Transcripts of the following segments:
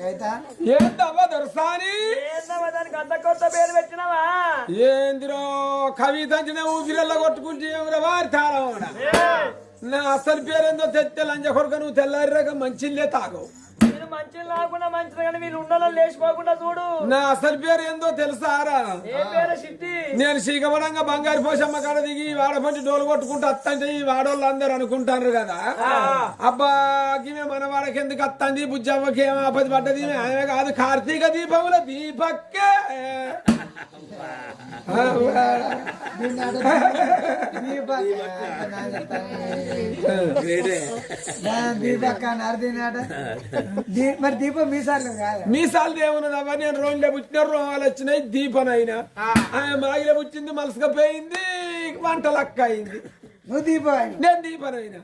ఏందవ్వ దొరసాని ఏందిరో కవిత ఊపిరల్లో కొట్టుకుంటే వారి తాళం నా అసలు పేరేందో తెచ్చే లంజ కొడుక నువ్వు తెల్లారిరాక మంచిలే తాగవు మంచి లేకుండా మంచిది కానీ వీళ్ళు ఉండాలో లేచిపోకుండా చూడు. నా అసలు పేరు ఏందో తెలుసారా? నేను శ్రీకమరంగా బంగారు పోషమ్మ కాడ దిగి వాడపంచి డోలు కొట్టుకుంటూ అత్తంటే ఈ వాడోళ్ళు అందరు అనుకుంటారు కదా, అబ్బా గిమే మన వాడకి ఎందుకు అత్తంది బుజ్జమ్మకి ఏం ఆపది పడ్డది ఆమె కాదు కార్తీక దీపముల దీపక్కే మరి దీపం మీసాలు ఏమున్నదవ్వా? నేను రోడ్లే పుట్టిన రోగాలు వచ్చినాయి దీపనైనా మాగిలే పుట్టింది మలసకపోయింది వంటలక్క అయింది. నువ్వు దీపం నేను దీపనైనా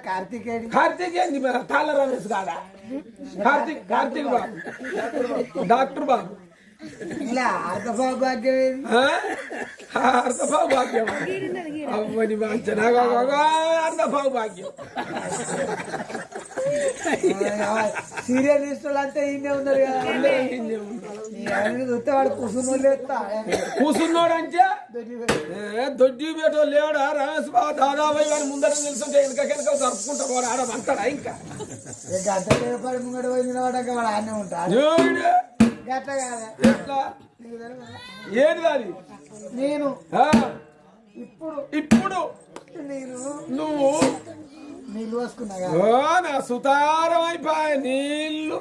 కార్తీక్ ఏంది తాళ్ళ రమేష్ కాదా? కార్తీక్ బాబు డాక్టర్ బాబు అర్థభాగ్యం అవ్వని మంచనా అర్థభాగ్యం సీరియల్ లిస్టులు అంతా ఇన్నే ఉన్నారు కదా, చూస్తే వాడు కూసున్నోడంటే దొడ్డి బేటో లేడా రమేష్ బాబు దాదాబాయి వారి ముందర నిలుస్తుంటే వెనక జరుపుకుంటా వాడు ఆడమంటాడా? ఇంకా గంట పడి ముంగడ పోయి నిలబడ్డాక వాడు ఆడనే ఉంటాడు. ఎట్లా ఏది అది? నేను ఇప్పుడు నేను నువ్వు నీళ్ళు పోసుకున్నా నా సుతారం అయిపోయా నీళ్లు.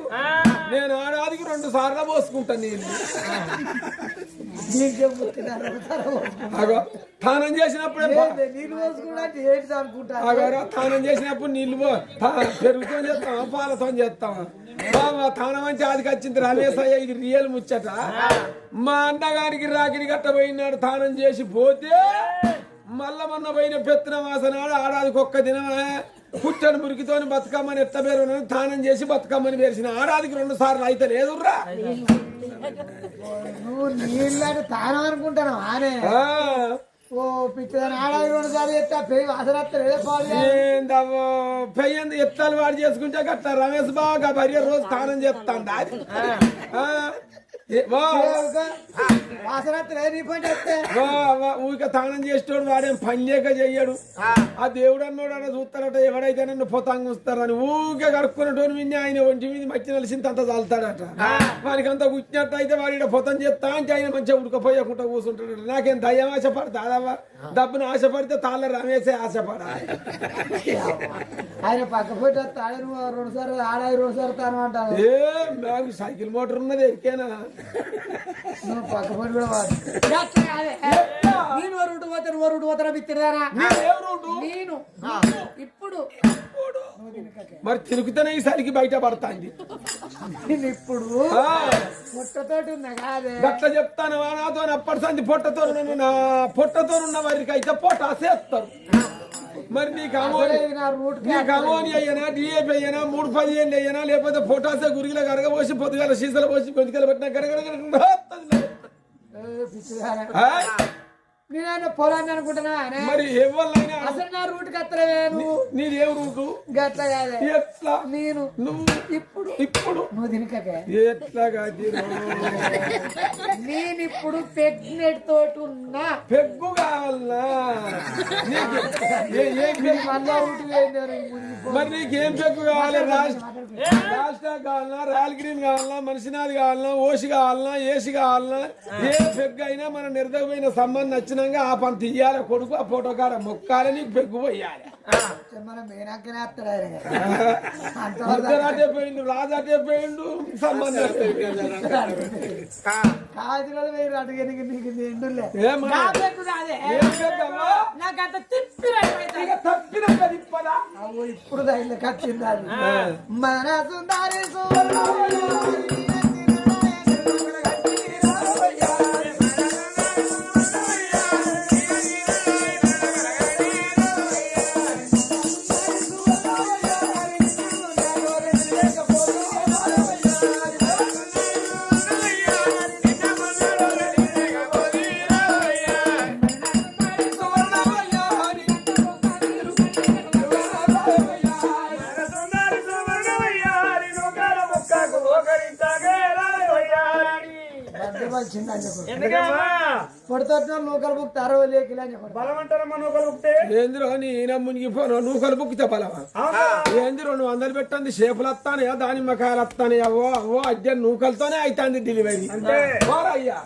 నేను ఆడాదికి 2 సార్లు పోసుకుంటా నీళ్లు. తానం చేసినప్పుడే నీళ్ళు పోసుకుంటా తానం చేసినప్పుడు నీళ్లు పెరుగుతో చేస్తావా పాలతో చేస్తావా? తానం అంటే ఆదికి వచ్చింది రమేశయ్య, ఇది రియల్ ముచ్చట. మా అన్నగారికి రాకిరి గట్ట పోయినాడు తానం చేసి పోతే మళ్ళా మొన్న పోయిన పెత్తన వాసనాడు ఆడాదికి ఒక్క దినమే పుట్టని మురికితోని బతుకమ్మని ఎత్తబేరు తానం చేసి బతుకమ్మని పేర్చిన ఆడాదికి 2 సార్లు అయితే లేదుర్రా. నువ్వు నీళ్ళు తానం అనుకుంటాను ఆనే ఓ పిచ్చదని ఆడాది 2 సార్లు ఎత్తా పెయ్యి పెయ్యంది ఎత్తాలు వాడు చేసుకుంటే గట్లా రమేష్ బాగా భార్య రోజు తానం చేస్తాను ఊరిక తానం చేసేటోడు వాడేం పని లేక చెయ్యడు. ఆ దేవుడు అన్నోడు అన్న చూస్తాడట, ఎవడైతే నన్ను పొతాంగ వస్తారని ఊరికే కడుక్కునేటోని విని ఆయన ఒంటి మీద మచ్చి నలిసింత అంత చాలుతాడట. వానికి అంతా కూర్చున్నట్టు అయితే వాడి పొతం చేస్తా అంటే ఆయన మంచిగా ఉడకపోయకుండా కూర్చుంటాడట. నాకేం దయ్యం ఆశపడతాదవా? డబ్బును ఆశపడితే తాళ్ళ రమేసే ఆశపడాలి. ఆయన పక్క పోయి 2 సార్లు ఆడాది 2 సార్లు తాను అంటారు. నాకు సైకిల్ మోటార్ ఉన్నది ఎరికేనా? నువ్వు పక్క పోయి కూడా నేను రూటు పోతాను రూటు పోతారా బిత్తిరారా? నేను ఇప్పుడు మరి తిరుగుతూనే ఈసారికి బయట పడతాంది. ఇప్పుడు పొట్టతోటి ఉన్నా కాదే గట్ల చెప్తాను నాతో అప్పటి సంది పొట్టతో నా పొట్టతో ఉన్న వారికి అయితే పొటాసేస్తారు. మరి నీకు అమోని అయ్యానా డిఏపి అయ్యానా 3-10 అయ్యానా లేకపోతే పొటాసే గురిగిలో కరగబోసి పొద్దుగాల సీసాలు పోసి పొద్దుగాల పెట్టినా కరగ నేనైనా పొలాన్ని అనుకుంటున్నా. మరి ఎవరైనా అసలు నా రూట్ కత్తలేను. నీదేం రూటు? గట్లా కాదే ఎట్లా నేను నువ్వు ఇప్పుడు నువ్వు తినకే ఎట్లాగా నేను ఇప్పుడు ప్రెగ్నెంట్ తోటి ఉన్నా. పెగ్గు కావాలనా? మరి నీకేం పెగ్గు కావాలి? రాష్ట్ర కావాలన్నా, రాయల్ గ్రీన్ కావాలన్నా, మనిషినాథ్ కావాలన్నా, ఓసి కావాలన్నా, ఏసి కావాలన్నా, ఏ పెగ్గు అయినా మన నిర్దమైన సంబంధం నచ్చినాక ఆ పని తీయాలి. కొడుకు ఆ ఫోటో కాడ మొక్కాలి, నీకు పెగ్గు పోయాలి. అంతరాటే పోయిండు, రాజాటే పోయిండు, సంబంధం ఇప్పుడు దాని కచ్చింది మన సుందరి వచ్చింది అని చెప్పారు ఎందుకమ్మా పొడితోటి నూకలు బుక్ 60 లేకిలు అని చెప్పారు బలమంటారమ్మా నువ్వు కలుపుతే ఏందిరో నీ మునిగిపోను నువ్వు కలుపుకితే బలవా ఏందిరో 200 పెట్టండి షేపులు వస్తానయా దానిమ్మకాయలు వస్తానయా ఓ అద్దె నూకలతోనే అవుతుంది డెలివరీ అయ్యా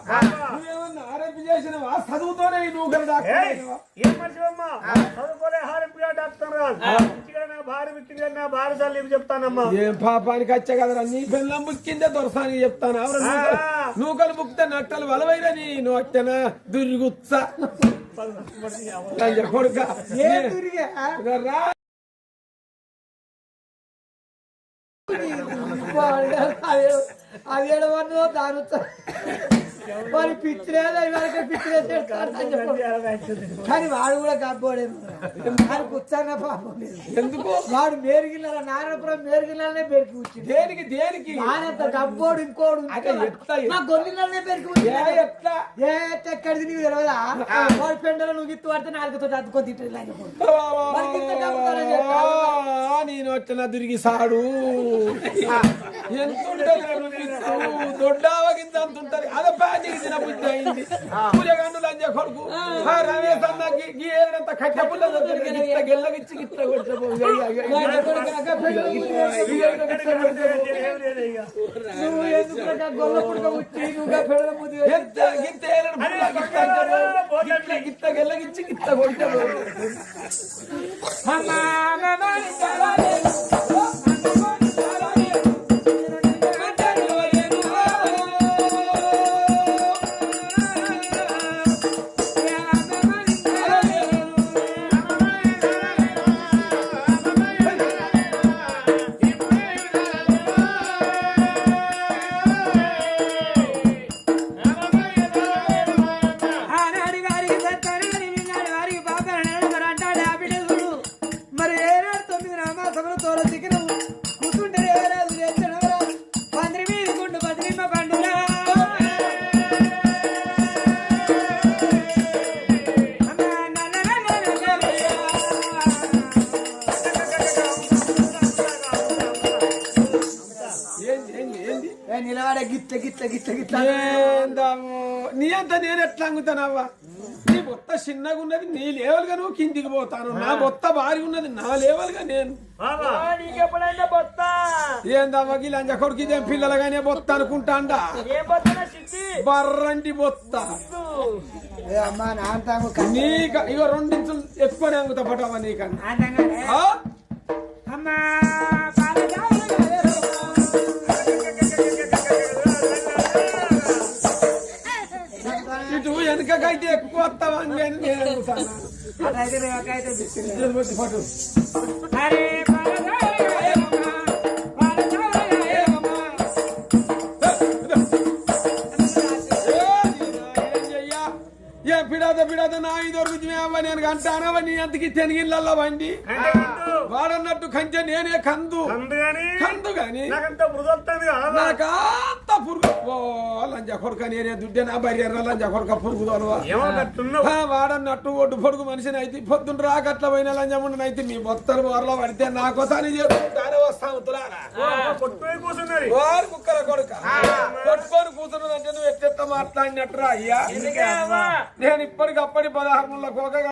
నువ్వేమన్నా ఆరోగ్యం చేసినవా చదువుతోనే ఈ నూకలు దాక్కున్నావా? ఏం మనిషివమ్మా చదువుకోలే హారింపుగా డాక్టర్ నా భార్య వ్యక్తిగా నా భార్య సార్లు చెప్తానమ్మా ఏం పాపానికి వచ్చా కదరా నీ బెల్లం బుక్కిందే దొరసానికి చెప్తాను నూకలు బుక్కితే నట్టలు వలవైనా నీ నొట్టెన దుర్గుచ్చ కొడుక ఏం తిరిగే రా అది ఏడవన్నో దాని మరి పిచ్చిలేదా ఇవాళ పిచ్చిలే కానీ వాడు కూడా గబ్బోడేమో వాడు కూర్చొని పాపం లేదు ఎందుకు వాడు మేరిగిల్ల నారాయణపురం మేరిగిల్లనే పెరికి కూర్చుంది దేనికి ఆయనంత గబ్బోడు ఇంకోడు నా గొల్లిల్లనే పెరికి కూర్చుంది ఎట్లా ఎక్కడిది నీకు తెలియదా వాడు పెండలో నువ్వు గిత్తు పడితే నాలుగుతో అద్దుకొని తింటాడు నేను వచ్చిన తిరిగి సాడు ఎంత దొడ్డావగింత అంత ఉంటది అదే ప్యాజికి తిన బుద్ధి అయింది పూజగండు లంజ కొడుకు రమేష్ అన్నకి గీరంత కట్టె పుల్ల గెల్లగిచ్చి గిట్ల నువ్వు ఎందుకు గొల్ల పుడక వచ్చి నువ్వు పెడల ముద్దు గిట్ల గెల్లగిచ్చి గిట్ల కొడితే నిలబడే గిట్ల గిట్ల గిట్ల గిట్ల నీ అంతా నేను ఎట్లా అంగుతానవ్వా నీ బొత్త చిన్నగా ఉన్నది నీ లేవలుగా నువ్వు కిందికి పోతాను నా బొత్త భారీ ఉన్నది నా లేవలుగా నేను నీకెప్పుడైనా బొత్త ఏందవ్వ గిలంజ కొడుకు ఇదేం పిల్లలుగానే బొత్త అనుకుంటాండా ఏం బొత్తనా సిద్ధి బర్రంటి బొత్త అమ్మా నాంతాము నీక ఇగో 2 ఇంచులు ఎక్కువనే అంగుతా పటవా నీకన్నా అమ్మా ఇటు వెనకకైతే ఎక్కువ వస్తావా అని నేను అనుకుంటాను ఏ పిడాద నా దొరుకుతుంది అవ్వ నేను అంటానవా నీ అంతకి తెనిగిళ్ళల్లో వండి వాడన్నట్టు కంచె నేనే కందు గాని నాకంత పురుగు లంజ కొడుక నేనే దుడ్డే నా భార్య లంజ కొడుక పురుగు వాడన్నట్టు ఒడ్డు పొడుగు మనిషిని అయితే పొద్దున్న రాకట్ల పోయిన లంజముండని అయితే మీ బొత్తలు బోర్లో పడితే నా కోసాన్ని చేసుకుంటారే వస్తాను వారు కుక్కల కొడుక కొట్టుకొని కూతురుందంటే నువ్వు ఎట్ట మాట్లాడినట్టు రా అయ్యా నేను ఇప్పటికప్పటి 16 కోకగా